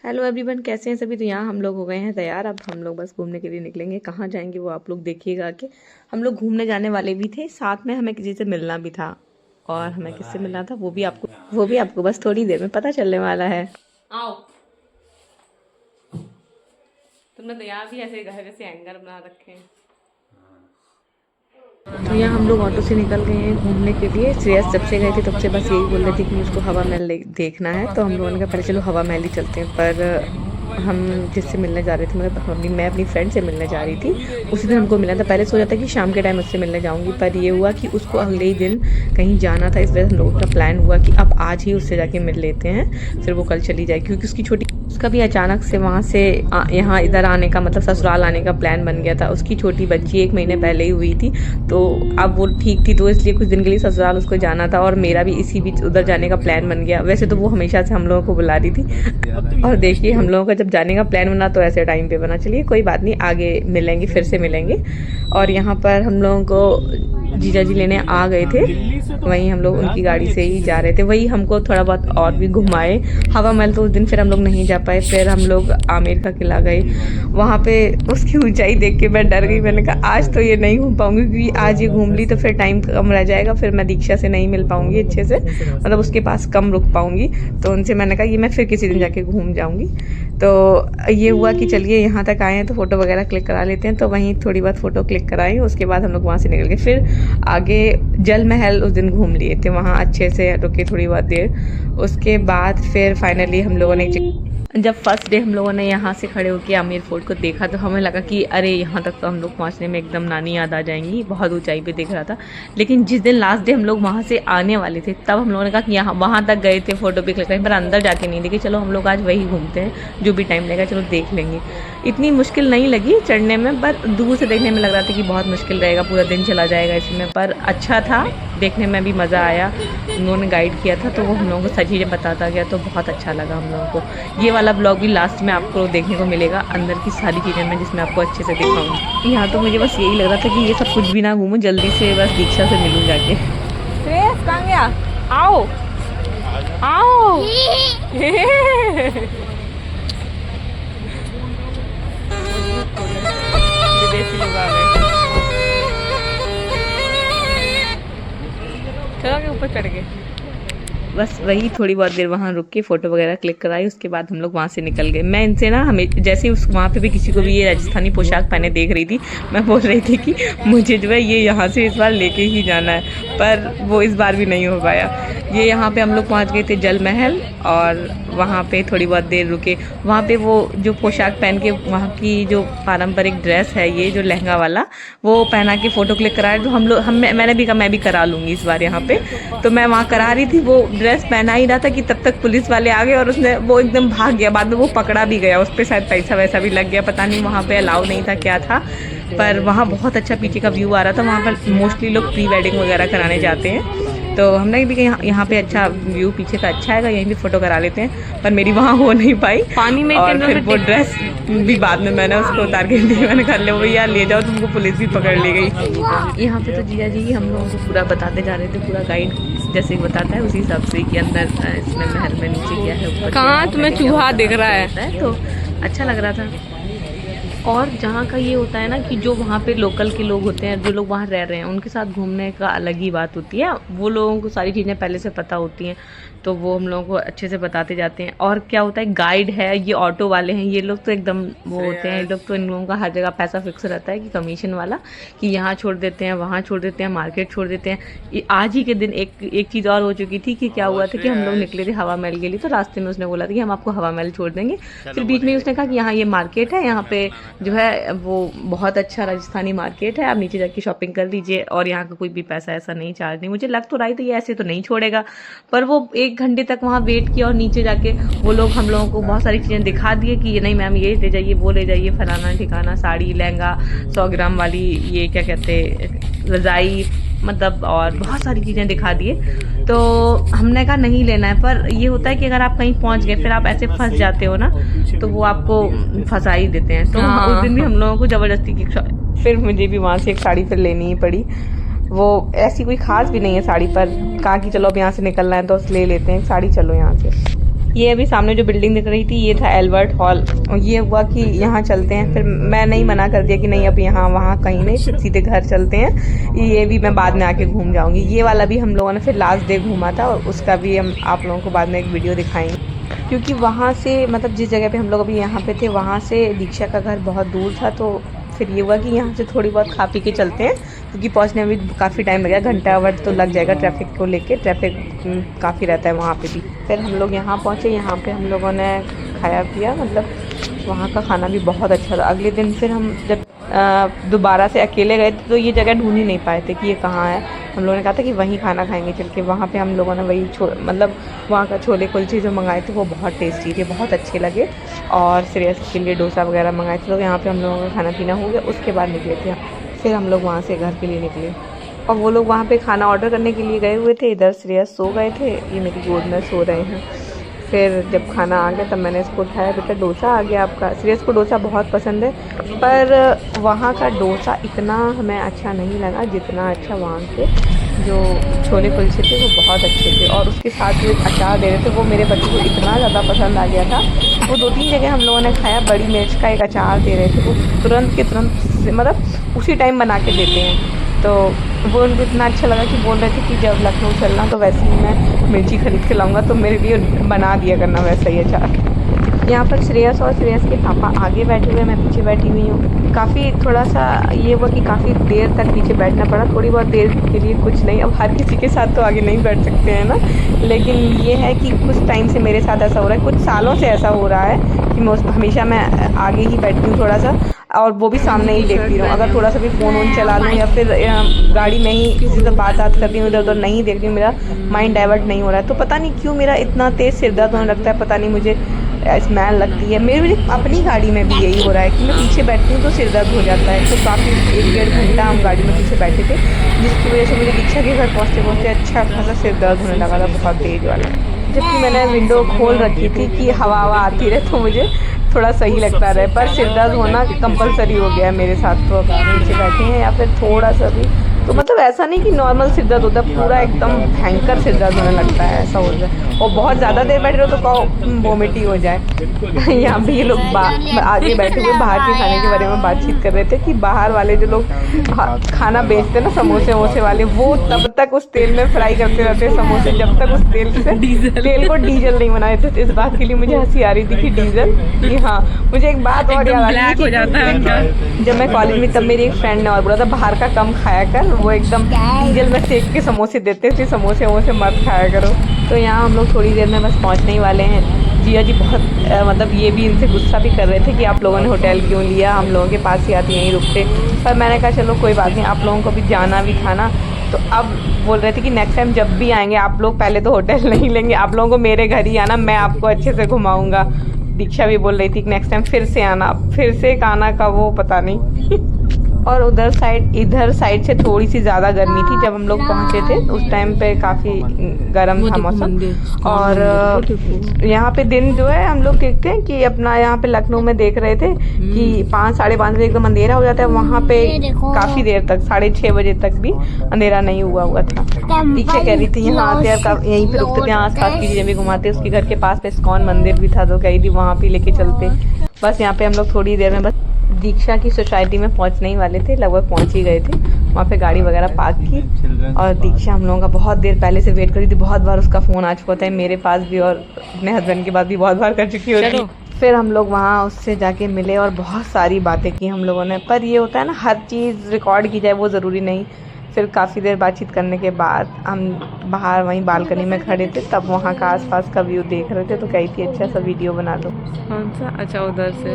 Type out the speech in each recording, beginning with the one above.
Hello everyone, कैसे हैं सभी। तो यहाँ हम लोग हो गए हैं तैयार। अब हम लोग बस घूमने के लिए निकलेंगे। कहाँ जाएंगे वो आप लोग देखिएगा कि हम लोग घूमने जाने वाले भी थे, साथ में हमें किसी से मिलना भी था। और हमें किससे मिलना था वो भी आपको बस थोड़ी देर में पता चलने वाला है। आओ, तुमने तो यहाँ भी ऐसे घर से एंगर बना रखे हैं। तो यहाँ हम लोग ऑटो से निकल गए हैं घूमने के लिए। श्रेयस जब से गए थे तब से बस यही बोल रहे थे कि उसको हवा महल देखना है। तो हम लोगों ने कहा पहले चलो हवा महल ही चलते हैं। पर हम जिससे मिलने जा रहे थे, मतलब मैं अपनी फ्रेंड से मिलने जा रही थी। उसी दिन हमको मिला था। पहले सोचा था कि शाम के टाइम उससे मिलने जाऊंगी, पर ये हुआ कि उसको अगले ही दिन कहीं जाना था। इस वजह से हम लोगों का प्लान हुआ कि अब आज ही उससे जाके मिल लेते हैं, फिर वो कल चली जाएगी। क्योंकि उसका भी अचानक से वहाँ से यहाँ इधर आने का, मतलब ससुराल आने का प्लान बन गया था। उसकी छोटी बच्ची 1 महीने पहले ही हुई थी, तो अब वो ठीक थी, तो इसलिए कुछ दिन के लिए ससुराल उसको जाना था। और मेरा भी इसी बीच उधर जाने का प्लान बन गया। वैसे तो वो हमेशा से हम लोगों को बुला रही थी। और देखिए हम लोगों का जब जाने का प्लान बना तो ऐसे टाइम पे बना। चलिए कोई बात नहीं, आगे मिलेंगे, फिर से मिलेंगे। और यहाँ पर हम लोगों को जीजा जी लेने आ गए थे। वहीं हम लोग उनकी गाड़ी से ही जा रहे थे। वही हमको थोड़ा बहुत और भी घुमाए। हवा महल तो उस दिन फिर हम लोग नहीं जा पाए। फिर हम लोग आमेर का किला गए। वहाँ पे उसकी ऊंचाई देख के मैं डर गई। मैंने कहा आज तो ये नहीं घूम पाऊंगी, क्योंकि आज ये घूम ली तो फिर टाइम कम रह जाएगा। फिर मैं दीक्षा से नहीं मिल पाऊंगी अच्छे से, मतलब उसके पास कम रुक पाऊंगी। तो उनसे मैंने कहा ये मैं फिर किसी दिन जाके घूम जाऊंगी। तो ये हुआ कि चलिए यहाँ तक आए हैं तो फ़ोटो वगैरह क्लिक करा लेते हैं। तो वहीं थोड़ी बहुत फ़ोटो क्लिक कराई। उसके बाद हम लोग वहाँ से निकल गए। फिर आगे जल महल उस दिन घूम लिए थे, वहाँ अच्छे से रुके थोड़ी बहुत देर। उसके बाद फिर फाइनली हम लोगों ने जब फर्स्ट डे हम लोगों ने यहाँ से खड़े होकर आमेर फोर्ट को देखा तो हमें लगा कि अरे यहाँ तक तो हम लोग पहुँचने में एकदम नानी याद आ जाएंगी। बहुत ऊंचाई पे दिख रहा था। लेकिन जिस दिन लास्ट डे हम लोग वहाँ से आने वाले थे, तब हम लोगों ने कहा कि यहाँ वहाँ तक गए थे, फोटो भी क्लिक करें, पर अंदर जाके नहीं देखे। चलो हम लोग आज वही घूमते हैं, जो भी टाइम लगेगा चलो देख लेंगे। इतनी मुश्किल नहीं लगी चढ़ने में, पर दूर से देखने में लग रहा था कि बहुत मुश्किल रहेगा, पूरा दिन चला जाएगा इसमें। पर अच्छा था, देखने में भी मज़ा आया। उन्होंने गाइड किया था तो वो हम लोगों को सच चीज़ें बताता गया, तो बहुत अच्छा लगा हम लोगों को। ये वाला ब्लॉग भी लास्ट में आपको देखने को मिलेगा, अंदर की सारी चीज़ें मैं जिसमें आपको अच्छे से दिखाऊंगी। यहाँ तो मुझे बस यही लग रहा था कि ये सब कुछ भी ना घूमूं, जल्दी से बस दीक्षा से मिलूं जाके। श्रेयस कहाँ गया? आओ आओ। विदेशी लोग आ गए। चलो के ऊपर चढ़ गए। बस वही थोड़ी बहुत देर वहाँ रुक के फ़ोटो वगैरह क्लिक कराई। उसके बाद हम लोग वहाँ से निकल गए। मैं इनसे ना हमें जैसे ही उस वहाँ पे भी किसी को भी ये राजस्थानी पोशाक पहने देख रही थी, मैं बोल रही थी कि मुझे जो है ये यहाँ से इस बार लेके ही जाना है। पर वो इस बार भी नहीं हो पाया। ये यहाँ पे हम लोग पहुँच गए थे जल महल, और वहाँ पे थोड़ी बहुत देर रुके। वहाँ पे वो जो पोशाक पहन के, वहाँ की जो पारंपरिक ड्रेस है, ये जो लहंगा वाला, वो पहना के फ़ोटो क्लिक कराया। तो मैंने भी कहा मैं भी करा लूँगी इस बार यहाँ पे। तो मैं वहाँ करा रही थी, वो ड्रेस पहना ही रहा था कि तब तक पुलिस वाले आ गए और वो एकदम भाग गया। बाद में वो पकड़ा भी गया, उस पर शायद पैसा वैसा भी लग गया, पता नहीं वहाँ पे अलाउ नहीं था क्या था। पर वहाँ बहुत अच्छा पीछे का व्यू आ रहा था। वहाँ पर मोस्टली लोग प्री वेडिंग वगैरह कराने जाते हैं, तो हमने भी यहाँ पे अच्छा व्यू पीछे का अच्छा है, यहीं भी फोटो करा लेते हैं। पर मेरी वहाँ हो नहीं पाई पानी में। और फिर वो ड्रेस भी बाद में मैंने उसको उतार के दी। मैंने कहा ले भैया ले जाओ, तुमको पुलिस भी पकड़ ली गई। यहाँ पे तो जीजा जी हम लोगों को पूरा बताते जा रहे थे, पूरा गाइड जैसे बताता है उसी हिसाब से कि अंदर इसमें महल में नीचे क्या है, ऊपर कहाँ तुम्हें चूहा दिख रहा है। तो अच्छा लग रहा था। और जहाँ का ये होता है ना कि जो वहाँ पे लोकल के लोग होते हैं, जो लोग वहाँ रह रहे हैं, उनके साथ घूमने का अलग ही बात होती है। वो लोगों को सारी चीज़ें पहले से पता होती हैं, तो वो हम लोगों को अच्छे से बताते जाते हैं। और क्या होता है, गाइड है, ये ऑटो वाले हैं, ये लोग तो एकदम वो होते हैं। ये लोग तो इन लोगों का हर जगह पैसा फिक्स रहता है कि कमीशन वाला, कि यहाँ छोड़ देते हैं, वहाँ छोड़ देते हैं, मार्केट छोड़ देते हैं। आज ही के दिन एक चीज़ और हो चुकी थी कि क्या हुआ था कि हम लोग निकले थे हवा महल के लिए, तो रास्ते में उसने बोला था कि हम आपको हवा महल छोड़ देंगे। फिर बीच में उसने कहा कि यहाँ ये मार्केट है, यहाँ पे जो है वो बहुत अच्छा राजस्थानी मार्केट है, आप नीचे जाके शॉपिंग कर लीजिए, और यहाँ का कोई भी पैसा ऐसा नहीं चार्ज नहीं। मुझे लग तो रहा था ये ऐसे तो नहीं छोड़ेगा, पर वो 1 घंटे तक वहाँ वेट किया, और नीचे जाके वो लोग हम लोगों को बहुत सारी चीज़ें दिखा दिए कि ये नहीं मैम ये ले जाइए, वो ले जाइए, फलाना ठिकाना, साड़ी, लहंगा, 100 ग्राम वाली ये क्या कहते रज़ाई, मतलब और बहुत सारी चीज़ें दिखा दिए। तो हमने कहा नहीं लेना है। पर ये होता है कि अगर आप कहीं पहुंच गए फिर आप ऐसे फंस जाते हो ना, तो वो आपको फंसा ही देते हैं। तो उस दिन भी हम लोगों को ज़बरदस्ती की, फिर मुझे भी वहाँ से एक साड़ी फिर लेनी ही पड़ी। वो ऐसी कोई खास भी नहीं है साड़ी, पर कहा कि चलो अब यहाँ से निकलना है तो ले लेते हैं साड़ी, चलो यहाँ से। ये अभी सामने जो बिल्डिंग दिख रही थी ये था एल्बर्ट हॉल। और ये हुआ कि यहाँ चलते हैं, फिर मैं नहीं मना कर दिया कि नहीं अब यहाँ वहाँ कहीं नहीं, सीधे घर चलते हैं, ये भी मैं बाद में आके घूम जाऊँगी। ये वाला भी हम लोगों ने फिर लास्ट डे घूमा था और उसका भी हम आप लोगों को बाद में एक वीडियो दिखाएंगे, क्योंकि वहाँ से मतलब जिस जगह पे हम लोग अभी यहाँ पे थे वहाँ से दीक्षा का घर बहुत दूर था। तो फिर ये हुआ कि यहाँ से थोड़ी बहुत खा पी के चलते हैं, क्योंकि पहुँचने में भी काफ़ी टाइम लगेगा, घंटा भर तो लग जाएगा ट्रैफिक को लेके, ट्रैफिक काफ़ी रहता है वहाँ पे भी। फिर हम लोग यहाँ पहुँचे, यहाँ पे हम लोगों ने खाया पिया, मतलब वहाँ का खाना भी बहुत अच्छा था। अगले दिन फिर हम जब दोबारा से अकेले गए थे तो ये जगह ढूंढ ही नहीं पाए थे कि ये कहाँ है। हम लोगों ने कहा था कि वहीं खाना खाएंगे चल के। वहाँ पे हम लोगों ने वही मतलब वहाँ का छोले कुलचे जो मंगाए थे वो बहुत टेस्टी थे, बहुत अच्छे लगे। और श्रेयस के लिए डोसा वगैरह मंगाए थे। तो यहाँ पे हम लोगों का खाना पीना हो गया, उसके बाद निकले थे। फिर हम लोग वहाँ से घर के लिए निकले और वो लोग वहाँ पे खाना ऑर्डर करने के लिए गए हुए थे। इधर श्रेयस सो गए थे, ये मेरी गोद में सो रहे हैं। फिर जब खाना आ गया तब मैंने इसको उठाया, बेटा डोसा आ गया आपका। श्रेयस को डोसा बहुत पसंद है, पर वहाँ का डोसा इतना हमें अच्छा नहीं लगा जितना अच्छा वहाँ के जो छोले कुलचे थे वो बहुत अच्छे थे। और उसके साथ जो एक अचार दे रहे थे वो मेरे बच्चे को इतना ज़्यादा पसंद आ गया था। वो 2-3 जगह हम लोगों ने खाया, बड़ी मिर्च का एक अचार दे रहे थे, वो तुरंत के तुरंत मतलब उसी टाइम बना के देते हैं। तो वो उनको इतना अच्छा लगा कि बोल रहे थे कि जब लखनऊ चलना तो वैसे ही मैं मिर्ची खरीद के लाऊंगा, तो मेरे लिए बना दिया करना वैसा ही अचार। यहाँ पर श्रेयस और श्रेयस के पापा आगे बैठे हुए, मैं पीछे बैठी हुई हूँ। काफ़ी थोड़ा सा ये हुआ कि काफ़ी देर तक पीछे बैठना पड़ा, थोड़ी बहुत देर के लिए कुछ नहीं। अब हर किसी के साथ तो आगे नहीं बैठ सकते हैं ना, लेकिन ये है कि कुछ टाइम से मेरे साथ ऐसा हो रहा है, कुछ सालों से ऐसा हो रहा है कि मैं हमेशा मैं आगे ही बैठती हूँ थोड़ा सा, और वो भी सामने ही देखती रहूँ। अगर थोड़ा सा भी फ़ोन वोन चला लूँ या फिर गाड़ी में ही किसी से बात कर रही हूँ, इधर उधर नहीं देख रही हूँ, मेरा माइंड डाइवर्ट नहीं हो रहा है। तो पता नहीं क्यों मेरा इतना तेज़ सिर दर्द होने लगता है, पता नहीं मुझे स्मेल लगती है। मेरी अपनी गाड़ी में भी यही हो रहा है कि मैं पीछे बैठती हूँ तो सिर दर्द हो जाता है। तो काफ़ी 1-1.5 घंटा हम गाड़ी में पीछे बैठे थे, जिसकी वजह से मुझे दीक्षा के घर पहुँचते पहुँचते अच्छा खासा सिर दर्द होने लगा था, बहुत तेज़ वाला। जबकि मैंने विंडो खोल रखी थी कि हवा आती रहे तो मुझे थोड़ा सही लगता रहे, पर सिर दर्द होना कंपलसरी हो गया है मेरे साथ। तो पीछे बैठे हैं या फिर थोड़ा सा भी तो मतलब ऐसा नहीं कि नॉर्मल सिर दर्द होता है, पूरा एकदम भयंकर सिर दर्द होने लगता है, ऐसा हो जाए। और बहुत ज़्यादा देर बैठ रहे हो तो कहो वोमिट ही हो जाए। यहाँ पे ये लोग आगे बैठे हुए बाहर के खाने के बारे में बातचीत कर रहे थे कि बाहर वाले जो लोग खाना बेचते हैं ना, समोसे वमोसे वाले, वो तब तक उस तेल में फ्राई करते रहते हैं समोसे जब तक उस तेल को डीजल नहीं बना देते। इस बात के लिए मुझे हंसी आ रही थी कि डीजल कि हाँ। मुझे एक बात और याद आ रही थी, जब मैं कॉलेज में तब मेरी एक फ्रेंड ने और बोला था बाहर का कम खाया कर, वो एकदम डीजल में सेक के समोसे देते थे, समोसे वमोसे मत खाया करो। तो यहाँ हम लोग थोड़ी देर में बस पहुँचने ही वाले हैं। जिया जी बहुत मतलब ये भी इनसे गुस्सा भी कर रहे थे कि आप लोगों ने होटल क्यों लिया, हम लोगों के पास ही आते यहीं रुकते। पर मैंने कहा चलो कोई बात नहीं, आप लोगों को भी जाना भी था ना। तो अब बोल रहे थे कि नेक्स्ट टाइम जब भी आएंगे आप लोग पहले तो होटल नहीं लेंगे, आप लोगों को मेरे घर ही आना, मैं आपको अच्छे से घुमाऊँगा। दीक्षा भी बोल रही थी कि नेक्स्ट टाइम फिर से आना, फिर से आना का वो पता नहीं। और इधर साइड से थोड़ी सी ज़्यादा गर्मी थी जब हम लोग पहुँचे थे, उस टाइम पे काफ़ी गर्म था मौसम। और यहाँ पे दिन जो है हम लोग देखते हैं कि अपना यहाँ पे लखनऊ में देख रहे थे कि 5-5:30 बजे एकदम अंधेरा हो जाता है, वहाँ पे काफ़ी देर तक 6:30 बजे तक भी अंधेरा नहीं हुआ था। दीक्षा कह रही थी यहाँ आते यहीं पे रुकते थे, आस पास की चीज़ें भी घुमाते। उसके घर के पास पे इस्कॉन मंदिर भी था तो कही थी वहाँ पे लेके चलते। बस यहाँ पे हम लोग थोड़ी देर में बस दीक्षा की सोसाइटी में पहुंचने ही वाले थे, लगभग पहुंच ही गए थे। वहाँ पे गाड़ी वगैरह पार्क की और दीक्षा हम लोगों का बहुत देर पहले से वेट करी थी। बहुत बार उसका फ़ोन आ चुका था, मेरे पास भी और अपने हस्बैंड के पास भी बहुत बार कर चुकी होती। फिर हम लोग वहाँ उससे जाके मिले और बहुत सारी बातें की हम लोगों ने। पर ये होता है ना, हर चीज़ रिकॉर्ड की जाए वो ज़रूरी नहीं। फिर काफ़ी देर बातचीत करने के बाद हम बाहर वहीं बालकनी में खड़े थे, तब वहाँ का आसपास का व्यू देख रहे थे। तो कही थी अच्छा सा वीडियो बना दो। कौन सा? अच्छा उधर से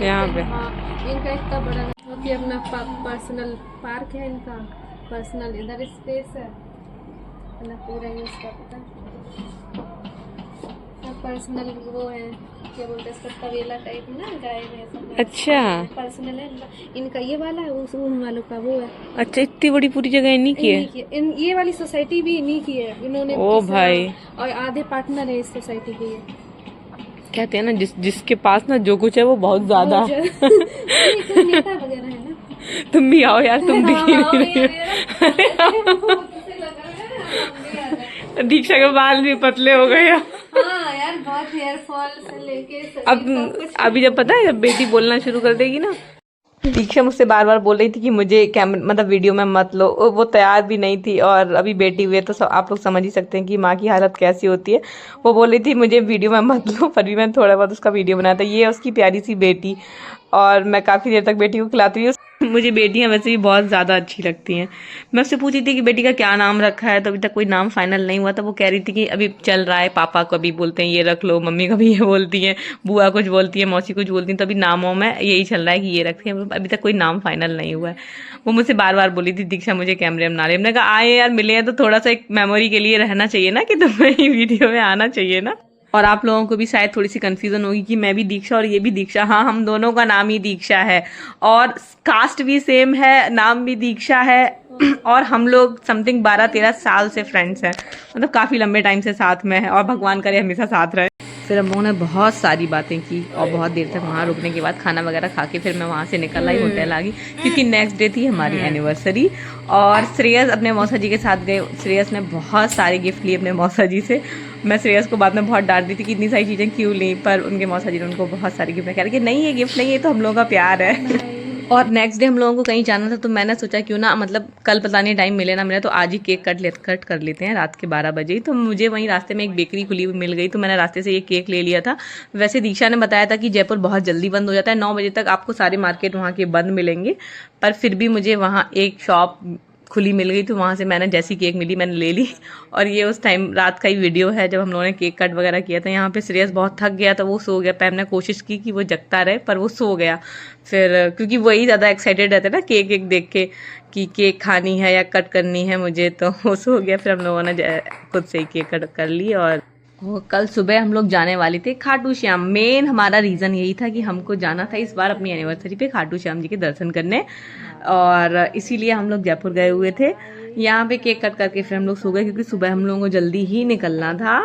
यहाँ पे इनका इतना बड़ा कि अपना पर्सनल पार्क है, इनका पर्सनल इधर स्पेस है अपना पूरा ही उसका पता पर्सनल वो है, क्या बोलते हैं इसका, तबेला टाइप ना, गाय में। अच्छा पर्सनल है इनका ये वाला है, उस उन वालों का वो है। अच्छा इतनी बड़ी पूरी जगह इन्हीं की है? ये वाली सोसाइटी भी इन्हीं की है, इन्होंने। ओ भाई। और आधे पार्टनर है इस सोसाइटी के। कहते हैं ना जिसके पास ना जो कुछ है वो बहुत ज्यादा नहीं, कोई नेता वगैरह है ना। तुम भी आओ यार, तुम दिख ही हाँ, नहीं रही। दीक्षा के बाल भी पतले हो गए। हाँ यार, बहुत हेयर फॉल से लेके अब अभी जब पता है, जब बेटी बोलना शुरू कर देगी ना, दीक्षा मुझसे बार बार बोल रही थी कि मुझे कैमरा मतलब वीडियो में मत लो, वो तैयार भी नहीं थी। और अभी बेटी हुई है तो आप लोग समझ ही सकते हैं कि माँ की हालत कैसी होती है। वो बोल रही थी मुझे वीडियो में मत लो, पर भी मैंने थोड़ा बहुत उसका वीडियो बनाया था। ये है उसकी प्यारी सी बेटी, और मैं काफ़ी देर तक बेटी को खिलाती हूँ। मुझे बेटियां वैसे भी बहुत ज़्यादा अच्छी लगती हैं। मैं उससे पूछी थी कि बेटी का क्या नाम रखा है, तो अभी तक कोई नाम फाइनल नहीं हुआ था। वो कह रही थी कि अभी चल रहा है, पापा को अभी बोलते हैं ये रख लो, मम्मी कभी ये बोलती हैं, बुआ कुछ बोलती है, मौसी कुछ बोलती हैं, तो अभी नामों में यही चल रहा है कि ये रखते हैं। अभी तक कोई नाम फाइनल नहीं हुआ है। वो मुझसे बार बार बोली थी दीक्षा मुझे कैमरे में ना ले। हमने कहा आए यार, मिले हैं तो थोड़ा सा एक मेमोरी के लिए रहना चाहिए ना, कि तुम्हें ही वीडियो में आना चाहिए ना। और आप लोगों को भी शायद थोड़ी सी कंफ्यूजन होगी कि मैं भी दीक्षा और ये भी दीक्षा। हाँ, हम दोनों का नाम ही दीक्षा है, और कास्ट भी सेम है, नाम भी दीक्षा है, और हम लोग समथिंग 12-13 साल से फ्रेंड्स हैं, मतलब काफ़ी लंबे टाइम से साथ में है, और भगवान करे हमेशा साथ रहे। फिर हम लोगों ने बहुत सारी बातें की, और बहुत देर तक वहाँ रुकने के बाद खाना वगैरह खा के फिर मैं वहाँ से निकल आई, होटल आ गई, क्योंकि नेक्स्ट डे थी हमारी एनिवर्सरी। और श्रेयस अपने मौसा जी के साथ गए। श्रेयस ने बहुत सारे गिफ्ट लिए अपने मौसा जी से। मैं श्रेयस को बाद में बहुत डांट दी थी कि इतनी सारी चीज़ें क्यों ली, पर उनके मौसा जी ने उनको बहुत सारी गिफ्ट कह रहे कि नहीं ये गिफ्ट नहीं है, तो हम लोगों का प्यार है। और नेक्स्ट डे हम लोगों को कहीं जाना था, तो मैंने सोचा क्यों ना, मतलब कल पता नहीं टाइम मिले ना मिले, तो आज ही केक कट कर लेते हैं रात के 12 बजे ही। तो मुझे वहीं रास्ते में एक बेकरी खुली हुई मिल गई, तो मैंने रास्ते से ये केक ले लिया था। वैसे दीक्षा ने बताया था कि जयपुर बहुत जल्दी बंद हो जाता है, 9 बजे तक आपको सारे मार्केट वहाँ के बंद मिलेंगे, पर फिर भी मुझे वहाँ एक शॉप खुली मिल गई, तो वहाँ से मैंने जैसी केक मिली मैंने ले ली। और ये उस टाइम रात का ही वीडियो है जब हम लोगों ने केक कट वगैरह किया था। यहाँ पे श्रेयस बहुत थक गया था, वो सो गया। पर हमने कोशिश की कि वो जगता रहे, पर वो सो गया। फिर क्योंकि वही ज़्यादा एक्साइटेड रहते ना केक देख के कि केक खानी है या कट करनी है मुझे, तो वो सो गया। फिर हम लोगों ने खुद से ही केक कट कर ली। और कल सुबह हम लोग जाने वाले थे खाटू श्याम। मेन हमारा रीज़न यही था कि हमको जाना था इस बार अपनी एनिवर्सरी पे खाटू श्याम जी के दर्शन करने, और इसीलिए हम लोग जयपुर गए हुए थे। यहाँ पे केक कट करके फिर हम लोग सो गए, क्योंकि सुबह हम लोगों को जल्दी ही निकलना था।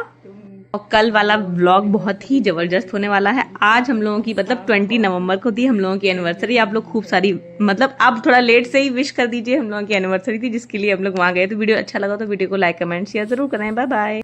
और कल वाला व्लॉग बहुत ही ज़बरदस्त होने वाला है। आज हम लोगों की मतलब 20 नवंबर को थी हम लोगों की एनिवर्सरी। आप लोग खूब सारी मतलब आप थोड़ा लेट से ही विश कर दीजिए, हम लोगों की एनिवर्सरी थी जिसके लिए हम लोग वहाँ गए। तो वीडियो अच्छा लगा तो वीडियो को लाइक कमेंट शेयर ज़रूर करें। Bye bye.